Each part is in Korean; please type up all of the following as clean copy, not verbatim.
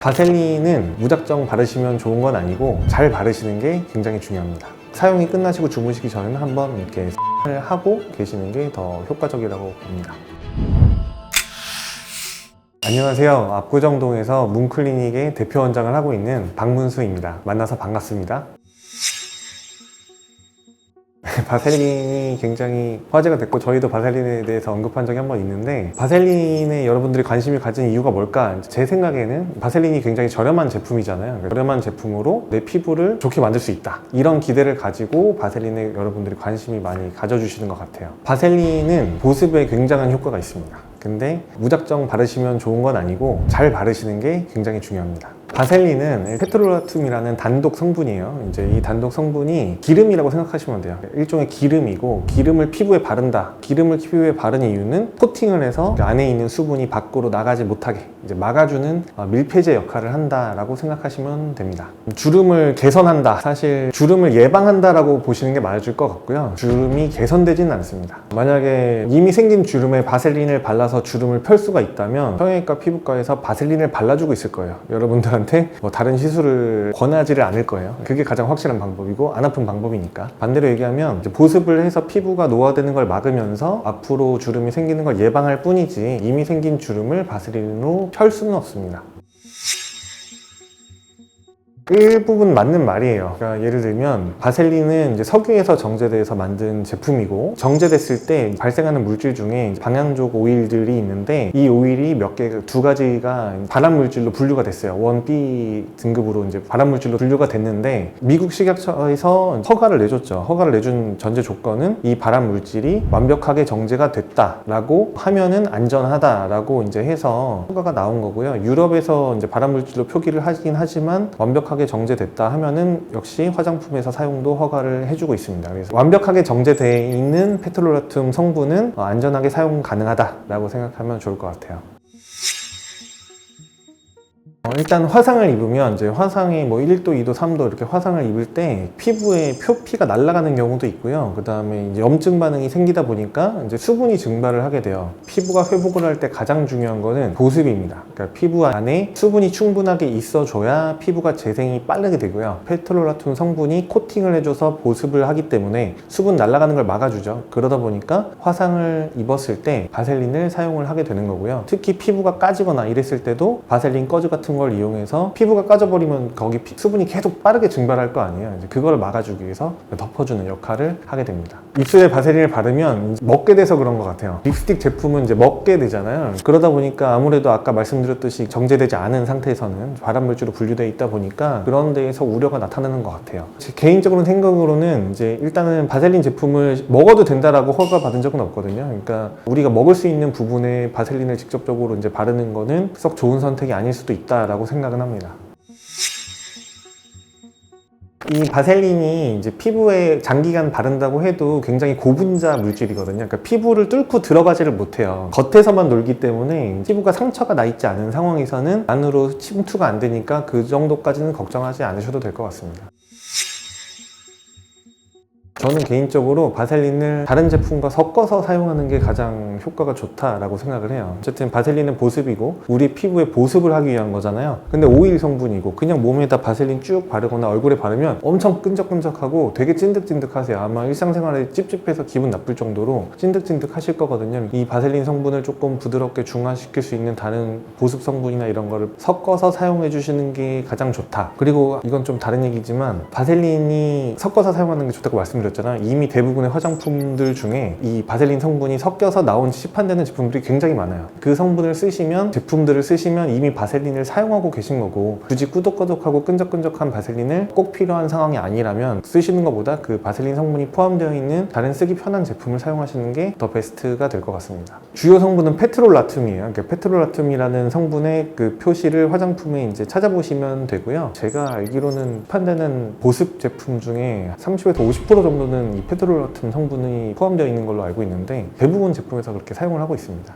바셀린은 무작정 바르시면 좋은 건 아니고 잘 바르시는 게 굉장히 중요합니다. 사용이 끝나시고 주무시기 전에는 한번 이렇게 하고 계시는 게 더 효과적이라고 봅니다. 안녕하세요. 압구정동에서 문클리닉의 대표 원장을 하고 있는 박문수입니다. 만나서 반갑습니다. 바셀린이 굉장히 화제가 됐고 저희도 바셀린에 대해서 언급한 적이 한 번 있는데, 바셀린에 여러분들이 관심을 가진 이유가 뭘까? 제 생각에는 바셀린이 굉장히 저렴한 제품이잖아요. 저렴한 제품으로 내 피부를 좋게 만들 수 있다, 이런 기대를 가지고 바셀린에 여러분들이 관심이 많이 가져주시는 것 같아요. 바셀린은 보습에 굉장한 효과가 있습니다. 근데 무작정 바르시면 좋은 건 아니고 잘 바르시는 게 굉장히 중요합니다. 바셀린은 페트롤라툼이라는 단독 성분이에요. 이제 이 단독 성분이 기름이라고 생각하시면 돼요. 일종의 기름이고, 기름을 피부에 바른다. 기름을 피부에 바른 이유는 코팅을 해서 안에 있는 수분이 밖으로 나가지 못하게 이제 막아주는 밀폐제 역할을 한다라고 생각하시면 됩니다. 주름을 개선한다. 사실 주름을 예방한다라고 보시는 게 맞을 것 같고요. 주름이 개선되지는 않습니다. 만약에 이미 생긴 주름에 바셀린을 발라서 주름을 펼 수가 있다면 성형외과 피부과에서 바셀린을 발라주고 있을 거예요. 여러분들한테 다른 시술을 권하지를 않을 거예요. 그게 가장 확실한 방법이고 안 아픈 방법이니까. 반대로 얘기하면 이제 보습을 해서 피부가 노화되는 걸 막으면서 앞으로 주름이 생기는 걸 예방할 뿐이지 이미 생긴 주름을 바셀린으로 펼 수는 없습니다. 일부분 맞는 말이에요. 그러니까 예를 들면 바셀린은 이제 석유에서 정제돼서 만든 제품이고, 정제됐을 때 발생하는 물질 중에 방향족 오일들이 있는데, 이 오일이 두 가지가 발암 물질로 분류가 됐어요. 1B 등급으로 이제 발암 물질로 분류가 됐는데, 미국 식약처에서 허가를 내줬죠. 허가를 내준 전제 조건은 이 발암 물질이 완벽하게 정제가 됐다라고 하면은 안전하다라고 이제 해서 허가가 나온 거고요. 유럽에서 이제 발암 물질로 표기를 하긴 하지만 완벽하게 정제됐다 하면은 역시 화장품에서 사용도 허가를 해주고 있습니다. 그래서 완벽하게 정제되어 있는 페트롤라툼 성분은 안전하게 사용 가능하다라고 생각하면 좋을 것 같아요. 일단 화상을 입으면 이제 화상이 1도, 2도, 3도 이렇게 화상을 입을 때 피부에 표피가 날아가는 경우도 있고요. 그 다음에 이제 염증 반응이 생기다 보니까 이제 수분이 증발을 하게 돼요. 피부가 회복을 할 때 가장 중요한 거는 보습입니다. 그러니까 피부 안에 수분이 충분하게 있어줘야 피부가 재생이 빠르게 되고요. 페트롤라툼 성분이 코팅을 해줘서 보습을 하기 때문에 수분 날아가는 걸 막아주죠. 그러다 보니까 화상을 입었을 때 바셀린을 사용을 하게 되는 거고요. 특히 피부가 까지거나 이랬을 때도 바셀린 꺼즈 같은 걸 이용해서, 피부가 까져버리면 거기 수분이 계속 빠르게 증발할 거 아니에요. 이제 그걸 막아주기 위해서 덮어주는 역할을 하게 됩니다. 입술에 바셀린을 바르면 먹게 돼서 그런 것 같아요. 립스틱 제품은 이제 먹게 되잖아요. 그러다 보니까 아무래도 아까 말씀드렸듯이 정제되지 않은 상태에서는 발암물질로 분류되어 있다 보니까 그런 데에서 우려가 나타나는 것 같아요. 제 개인적으로 생각으로는 이제 일단은 바셀린 제품을 먹어도 된다라고 허가 받은 적은 없거든요. 그러니까 우리가 먹을 수 있는 부분에 바셀린을 직접적으로 이제 바르는 거는 썩 좋은 선택이 아닐 수도 있다라고 생각은 합니다. 이 바셀린이 이제 피부에 장기간 바른다고 해도 굉장히 고분자 물질이거든요. 그러니까 피부를 뚫고 들어가지를 못해요. 겉에서만 놀기 때문에 피부가 상처가 나 있지 않은 상황에서는 안으로 침투가 안 되니까 그 정도까지는 걱정하지 않으셔도 될 것 같습니다. 저는 개인적으로 바셀린을 다른 제품과 섞어서 사용하는 게 가장 효과가 좋다라고 생각을 해요. 어쨌든 바셀린은 보습이고 우리 피부에 보습을 하기 위한 거잖아요. 근데 오일 성분이고 그냥 몸에다 바셀린 쭉 바르거나 얼굴에 바르면 엄청 끈적끈적하고 되게 찐득찐득하세요. 아마 일상생활에 찝찝해서 기분 나쁠 정도로 찐득찐득 하실 거거든요. 이 바셀린 성분을 조금 부드럽게 중화시킬 수 있는 다른 보습 성분이나 이런 거를 섞어서 사용해 주시는 게 가장 좋다. 그리고 이건 좀 다른 얘기지만, 바셀린이 섞어서 사용하는 게 좋다고 말씀드렸잖아요. 이미 대부분의 화장품들 중에 이 바셀린 성분이 섞여서 나온 시판되는 제품들이 굉장히 많아요. 그 성분을 쓰시면, 제품들을 쓰시면 이미 바셀린을 사용하고 계신 거고, 굳이 꾸덕꾸덕하고 끈적끈적한 바셀린을 꼭 필요한 상황이 아니라면 쓰시는 것보다 그 바셀린 성분이 포함되어 있는 다른 쓰기 편한 제품을 사용하시는 게 더 베스트가 될 것 같습니다. 주요 성분은 페트롤라툼이에요. 그러니까 페트롤라툼이라는 성분의 그 표시를 화장품에 이제 찾아보시면 되고요. 제가 알기로는 시판되는 보습 제품 중에 30에서 50% 정도는 이 페트롤라툼 성분이 포함되어 있는 걸로 알고 있는데, 대부분 제품에서 그렇게 사용을 하고 있습니다.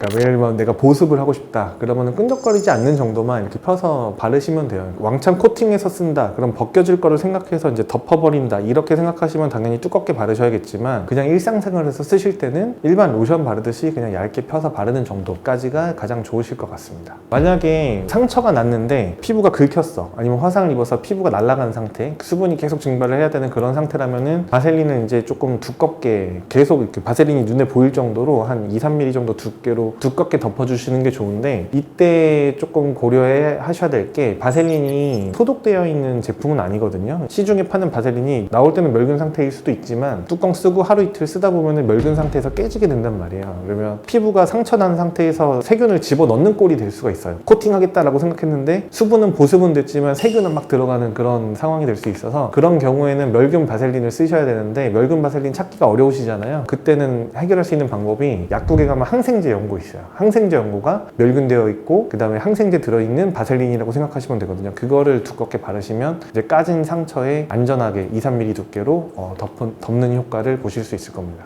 그러니까 예를 들면 내가 보습을 하고 싶다 그러면 끈적거리지 않는 정도만 이렇게 펴서 바르시면 돼요. 왕창 코팅해서 쓴다 그럼 벗겨질 거를 생각해서 이제 덮어버린다 이렇게 생각하시면 당연히 두껍게 바르셔야겠지만 그냥 일상생활에서 쓰실 때는 일반 로션 바르듯이 그냥 얇게 펴서 바르는 정도까지가 가장 좋으실 것 같습니다. 만약에 상처가 났는데 피부가 긁혔어 아니면 화상을 입어서 피부가 날아간 상태 수분이 계속 증발을 해야 되는 그런 상태라면은 바셀린은 이제 조금 두껍게 계속 이렇게 바셀린이 눈에 보일 정도로 한 2-3mm 정도 두께로 두껍게 덮어주시는 게 좋은데 이때 조금 고려해 하셔야 될 게 바셀린이 소독되어 있는 제품은 아니거든요. 시중에 파는 바셀린이 나올 때는 묽은 상태일 수도 있지만 뚜껑 쓰고 하루 이틀 쓰다 보면 묽은 상태에서 깨지게 된단 말이에요. 그러면 피부가 상처난 상태에서 세균을 집어넣는 꼴이 될 수가 있어요. 코팅하겠다라고 생각했는데 수분은 보습은 됐지만 세균은 막 들어가는 그런 상황이 될 수 있어서 그런 경우에는 묽은 바셀린을 쓰셔야 되는데 묽은 바셀린 찾기가 어려우시잖아요. 그때는 해결할 수 있는 방법이 약국에 가면 항생제 연고 있어요. 항생제 연고가 멸균되어 있고 그 다음에 항생제 들어있는 바셀린이라고 생각하시면 되거든요. 그거를 두껍게 바르시면 이제 까진 상처에 안전하게 2-3mm 두께로 덮는 효과를 보실 수 있을 겁니다.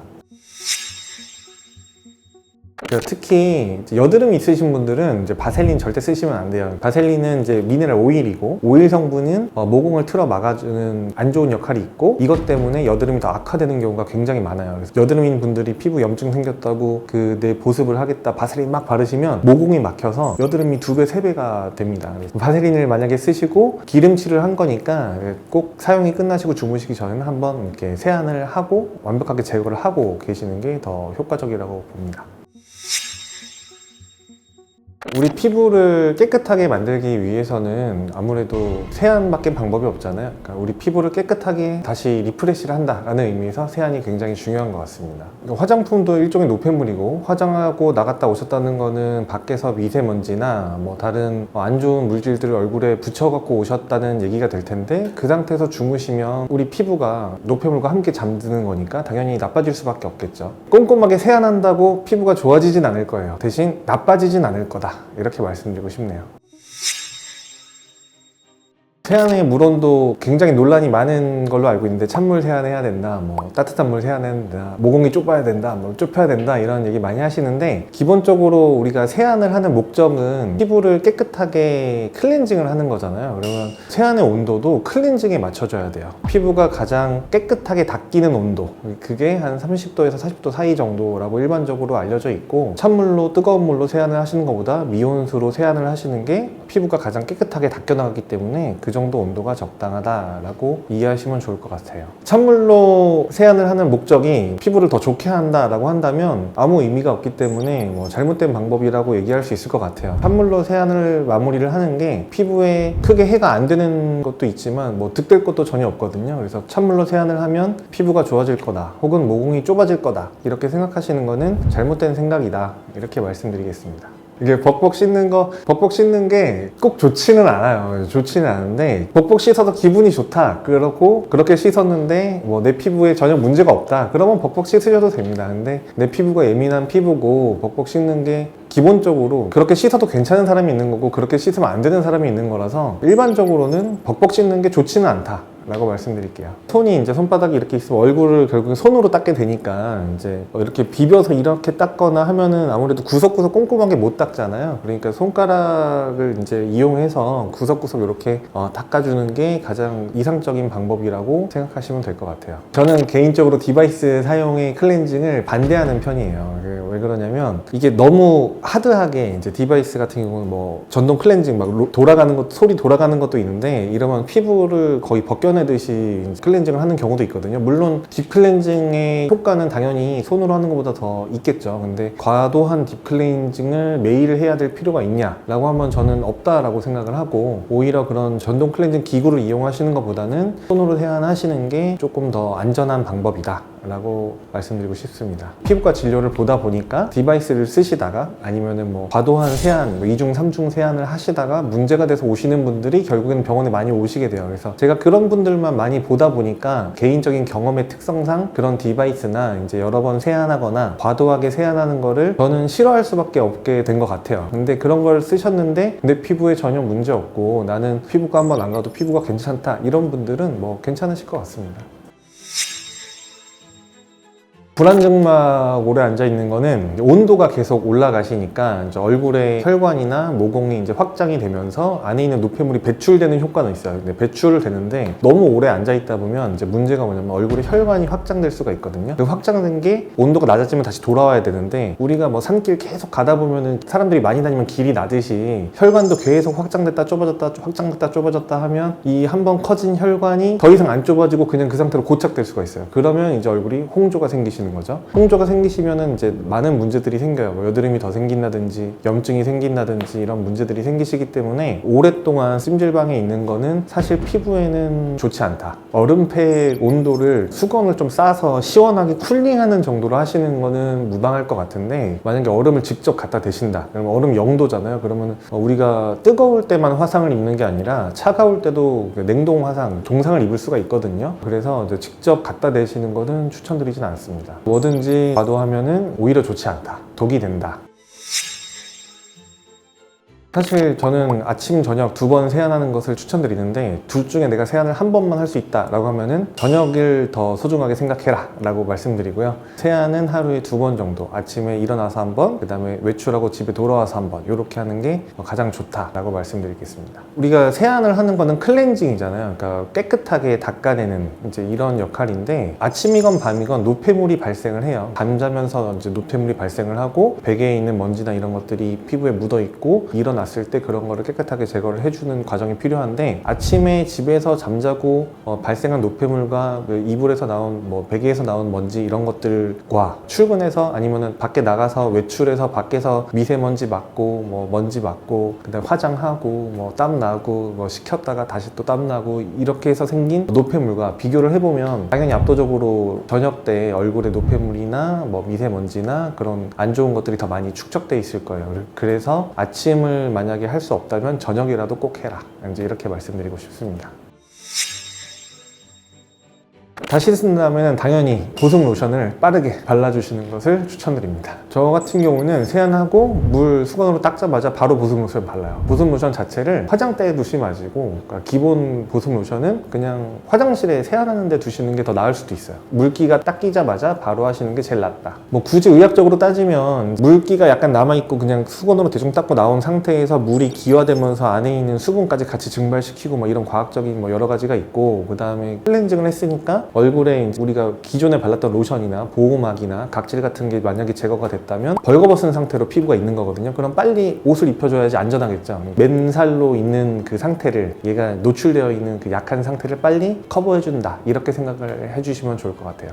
특히 여드름이 있으신 분들은 이제 바셀린 절대 쓰시면 안 돼요. 바셀린은 이제 미네랄 오일이고 오일 성분은 모공을 틀어 막아주는 안 좋은 역할이 있고 이것 때문에 여드름이 더 악화되는 경우가 굉장히 많아요. 그래서 여드름인 분들이 피부 염증 생겼다고 내 보습을 하겠다 바셀린 막 바르시면 모공이 막혀서 여드름이 2배, 3배가 됩니다. 바셀린을 만약에 쓰시고 기름칠을 한 거니까 꼭 사용이 끝나시고 주무시기 전에는 한번 이렇게 세안을 하고 완벽하게 제거를 하고 계시는 게 더 효과적이라고 봅니다. 우리 피부를 깨끗하게 만들기 위해서는 아무래도 세안밖에 방법이 없잖아요. 그러니까 우리 피부를 깨끗하게 다시 리프레시를 한다라는 의미에서 세안이 굉장히 중요한 것 같습니다. 화장품도 일종의 노폐물이고 화장하고 나갔다 오셨다는 거는 밖에서 미세먼지나 뭐 다른 안 좋은 물질들을 얼굴에 붙여갖고 오셨다는 얘기가 될 텐데 그 상태에서 주무시면 우리 피부가 노폐물과 함께 잠드는 거니까 당연히 나빠질 수밖에 없겠죠. 꼼꼼하게 세안한다고 피부가 좋아지진 않을 거예요. 대신 나빠지진 않을 거다. 이렇게 말씀드리고 싶네요. 세안의 물온도 굉장히 논란이 많은 걸로 알고 있는데 찬물 세안해야 된다, 뭐 따뜻한 물 세안해야 된다, 모공이 좁아야 된다, 뭐 좁혀야 된다 이런 얘기 많이 하시는데 기본적으로 우리가 세안을 하는 목적은 피부를 깨끗하게 클렌징을 하는 거잖아요. 그러면 세안의 온도도 클렌징에 맞춰줘야 돼요. 피부가 가장 깨끗하게 닦이는 온도 그게 한 30도에서 40도 사이 정도라고 일반적으로 알려져 있고 찬물로 뜨거운 물로 세안을 하시는 것보다 미온수로 세안을 하시는 게 피부가 가장 깨끗하게 닦여 나가기 때문에 그 정도 온도가 적당하다라고 이해하시면 좋을 것 같아요. 찬물로 세안을 하는 목적이 피부를 더 좋게 한다라고 한다면 아무 의미가 없기 때문에 뭐 잘못된 방법이라고 얘기할 수 있을 것 같아요. 찬물로 세안을 마무리를 하는 게 피부에 크게 해가 안 되는 것도 있지만 뭐 득될 것도 전혀 없거든요. 그래서 찬물로 세안을 하면 피부가 좋아질 거다 혹은 모공이 좁아질 거다 이렇게 생각하시는 거는 잘못된 생각이다 이렇게 말씀드리겠습니다. 이게 벅벅 씻는 게 꼭 좋지는 않아요. 좋지는 않은데 벅벅 씻어서 기분이 좋다 그렇고 그렇게 씻었는데 뭐 내 피부에 전혀 문제가 없다 그러면 벅벅 씻으셔도 됩니다. 근데 내 피부가 예민한 피부고 벅벅 씻는 게 기본적으로 그렇게 씻어도 괜찮은 사람이 있는 거고 그렇게 씻으면 안 되는 사람이 있는 거라서 일반적으로는 벅벅 씻는 게 좋지는 않다 라고 말씀드릴게요. 손이 이제 손바닥이 이렇게 있으면 얼굴을 결국엔 손으로 닦게 되니까 이제 이렇게 비벼서 이렇게 닦거나 하면은 아무래도 구석구석 꼼꼼하게 못 닦잖아요. 그러니까 손가락을 이제 이용해서 구석구석 이렇게 닦아주는 게 가장 이상적인 방법이라고 생각하시면 될 것 같아요. 저는 개인적으로 디바이스 사용의 클렌징을 반대하는 편이에요. 왜 그러냐면 이게 너무 하드하게 이제 디바이스 같은 경우는 뭐 전동 클렌징 막 돌아가는 것 소리 돌아가는 것도 있는데 이러면 피부를 거의 벗겨내듯이 클렌징을 하는 경우도 있거든요. 물론 딥 클렌징의 효과는 당연히 손으로 하는 것보다 더 있겠죠. 근데 과도한 딥 클렌징을 매일 해야 될 필요가 있냐라고 하면 저는 없다라고 생각을 하고 오히려 그런 전동 클렌징 기구를 이용하시는 것보다는 손으로 세안하시는 게 조금 더 안전한 방법이다 라고 말씀드리고 싶습니다. 피부과 진료를 보다 보니까 디바이스를 쓰시다가 아니면은 뭐 과도한 세안, 2중, 3중 세안을 하시다가 문제가 돼서 오시는 분들이 결국에는 병원에 많이 오시게 돼요. 그래서 제가 그런 분들만 많이 보다 보니까 개인적인 경험의 특성상 그런 디바이스나 이제 여러 번 세안하거나 과도하게 세안하는 거를 저는 싫어할 수밖에 없게 된 것 같아요. 근데 그런 걸 쓰셨는데 내 피부에 전혀 문제 없고 나는 피부과 한번 안 가도 피부가 괜찮다 이런 분들은 뭐 괜찮으실 것 같습니다. 불안증막 오래 앉아 있는 거는 온도가 계속 올라가시니까 이제 얼굴의 혈관이나 모공이 이제 확장이 되면서 안에 있는 노폐물이 배출되는 효과는 있어요. 근데 배출을 되는데 너무 오래 앉아 있다 보면 이제 문제가 뭐냐면 얼굴의 혈관이 확장될 수가 있거든요. 그 확장된 게 온도가 낮아지면 다시 돌아와야 되는데 우리가 뭐 산길 계속 가다 보면은 사람들이 많이 다니면 길이 나듯이 혈관도 계속 확장됐다 좁아졌다 확장됐다 좁아졌다 하면 이 한번 커진 혈관이 더 이상 안 좁아지고 그냥 그 상태로 고착될 수가 있어요. 그러면 이제 얼굴이 홍조가 생기시는 거죠. 홍조가 생기시면은 이제 많은 문제들이 생겨요. 뭐 여드름이 더 생긴다든지 염증이 생긴다든지 이런 문제들이 생기시기 때문에 오랫동안 찜질방에 있는 거는 사실 피부에는 좋지 않다. 얼음팩 온도를 수건을 좀 싸서 시원하게 쿨링하는 정도로 하시는 거는 무방할 것 같은데 만약에 얼음을 직접 갖다 대신다. 그러면 얼음 0도잖아요. 그러면 우리가 뜨거울 때만 화상을 입는 게 아니라 차가울 때도 냉동 화상, 동상을 입을 수가 있거든요. 그래서 이제 직접 갖다 대시는 거는 추천드리진 않습니다. 뭐든지 과도하면은 오히려 좋지 않다. 독이 된다. 사실 저는 아침, 저녁 두 번 세안하는 것을 추천드리는데 둘 중에 내가 세안을 한 번만 할 수 있다 라고 하면은 저녁을 더 소중하게 생각해라 라고 말씀드리고요. 세안은 하루에 2번 정도, 아침에 일어나서 한 번, 그 다음에 외출하고 집에 돌아와서 한 번, 이렇게 하는 게 가장 좋다 라고 말씀드리겠습니다. 우리가 세안을 하는 거는 클렌징이잖아요. 그러니까 깨끗하게 닦아내는 이제 이런 역할인데 아침이건 밤이건 노폐물이 발생을 해요. 잠자면서 이제 노폐물이 발생을 하고 베개에 있는 먼지나 이런 것들이 피부에 묻어 있고 일어났을 때 그런 거를 깨끗하게 제거를 해주는 과정이 필요한데 아침에 집에서 잠자고 발생한 노폐물과 이불에서 나온 베개에서 나온 먼지 이런 것들과 출근해서 아니면은 밖에 나가서 외출해서 밖에서 미세먼지 맡고 먼지 맡고 그다음에 화장하고 땀 나고 식혔다가 다시 또 땀 나고 이렇게 해서 생긴 노폐물과 비교를 해보면 당연히 압도적으로 저녁 때 얼굴에 노폐물이나 미세먼지나 그런 안 좋은 것들이 더 많이 축적돼 있을 거예요. 그래서 아침을 만약에 할 수 없다면 저녁이라도 꼭 해라. 이제 이렇게 말씀드리고 싶습니다. 다시 쓴다면 당연히 보습 로션을 빠르게 발라주시는 것을 추천드립니다. 저 같은 경우는 세안하고 수건으로 닦자마자 바로 보습 로션을 발라요. 보습 로션 자체를 화장대에 두지 마시고 그러니까 기본 보습 로션은 그냥 화장실에 세안하는데 두시는 게 더 나을 수도 있어요. 물기가 닦이자마자 바로 하시는 게 제일 낫다. 굳이 의학적으로 따지면 물기가 약간 남아있고 그냥 수건으로 대충 닦고 나온 상태에서 물이 기화되면서 안에 있는 수분까지 같이 증발시키고 이런 과학적인 여러 가지가 있고 그 다음에 클렌징을 했으니까 얼굴에 우리가 기존에 발랐던 로션이나 보호막이나 각질 같은 게 만약에 제거가 됐다면 벌거벗은 상태로 피부가 있는 거거든요. 그럼 빨리 옷을 입혀줘야지 안전하겠죠. 맨살로 있는 그 상태를 얘가 노출되어 있는 그 약한 상태를 빨리 커버해준다. 이렇게 생각을 해주시면 좋을 것 같아요.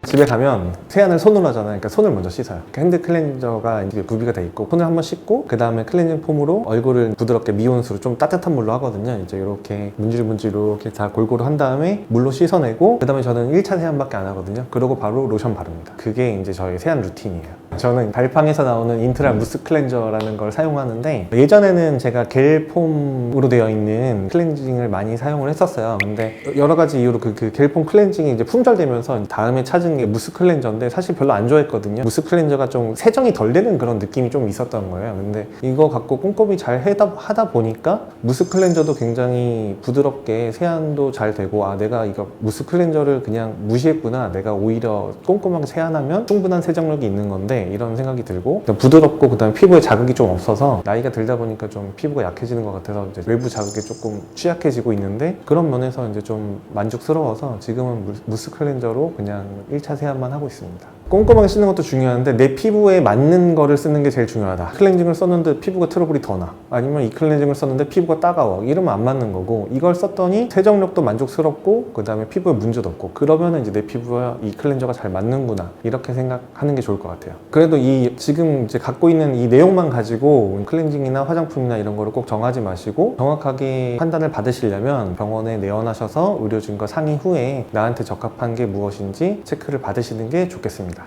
집에 가면 세안을 손으로 하잖아요. 그러니까 손을 먼저 씻어요. 핸드 클렌저가 이제 구비가 돼 있고 손을 한번 씻고 그 다음에 클렌징 폼으로 얼굴을 부드럽게 미온수로 좀 따뜻한 물로 하거든요. 이제 이렇게 문질문질 이렇게 다 골고루 한 다음에 물로 씻어내고 그 다음에 저는 1차 세안밖에 안 하거든요. 그러고 바로 로션 바릅니다. 그게 이제 저의 세안 루틴이에요. 저는 달팡에서 나오는 인트라 무스 클렌저라는 걸 사용하는데 예전에는 제가 겔폼으로 되어 있는 클렌징을 많이 사용을 했었어요. 근데 여러 가지 이유로 그 겔폼 클렌징이 이제 품절되면서 다음에 찾은 게 무스 클렌저인데 사실 별로 안 좋아했거든요. 무스 클렌저가 좀 세정이 덜 되는 그런 느낌이 좀 있었던 거예요. 근데 이거 갖고 꼼꼼히 잘 하다 보니까 무스 클렌저도 굉장히 부드럽게 세안도 잘 되고 내가 이거 무스 클렌저를 그냥 무시했구나. 내가 오히려 꼼꼼하게 세안하면 충분한 세정력이 있는 건데 이런 생각이 들고 부드럽고 그다음에 피부에 자극이 좀 없어서 나이가 들다 보니까 좀 피부가 약해지는 것 같아서 이제 외부 자극에 조금 취약해지고 있는데 그런 면에서 이제 좀 만족스러워서 지금은 무스 클렌저로 그냥 1차 세안만 하고 있습니다. 꼼꼼하게 쓰는 것도 중요한데 내 피부에 맞는 거를 쓰는 게 제일 중요하다. 클렌징을 썼는데 피부가 트러블이 더 나. 아니면 이 클렌징을 썼는데 피부가 따가워. 이러면 안 맞는 거고 이걸 썼더니 세정력도 만족스럽고 그 다음에 피부에 문제도 없고 그러면 이제 내 피부와 이 클렌저가 잘 맞는구나. 이렇게 생각하는 게 좋을 것 같아요. 그래도 지금 이제 갖고 있는 이 내용만 가지고 클렌징이나 화장품이나 이런 거를 꼭 정하지 마시고 정확하게 판단을 받으시려면 병원에 내원하셔서 의료진과 상의 후에 나한테 적합한 게 무엇인지 체크를 받으시는 게 좋겠습니다.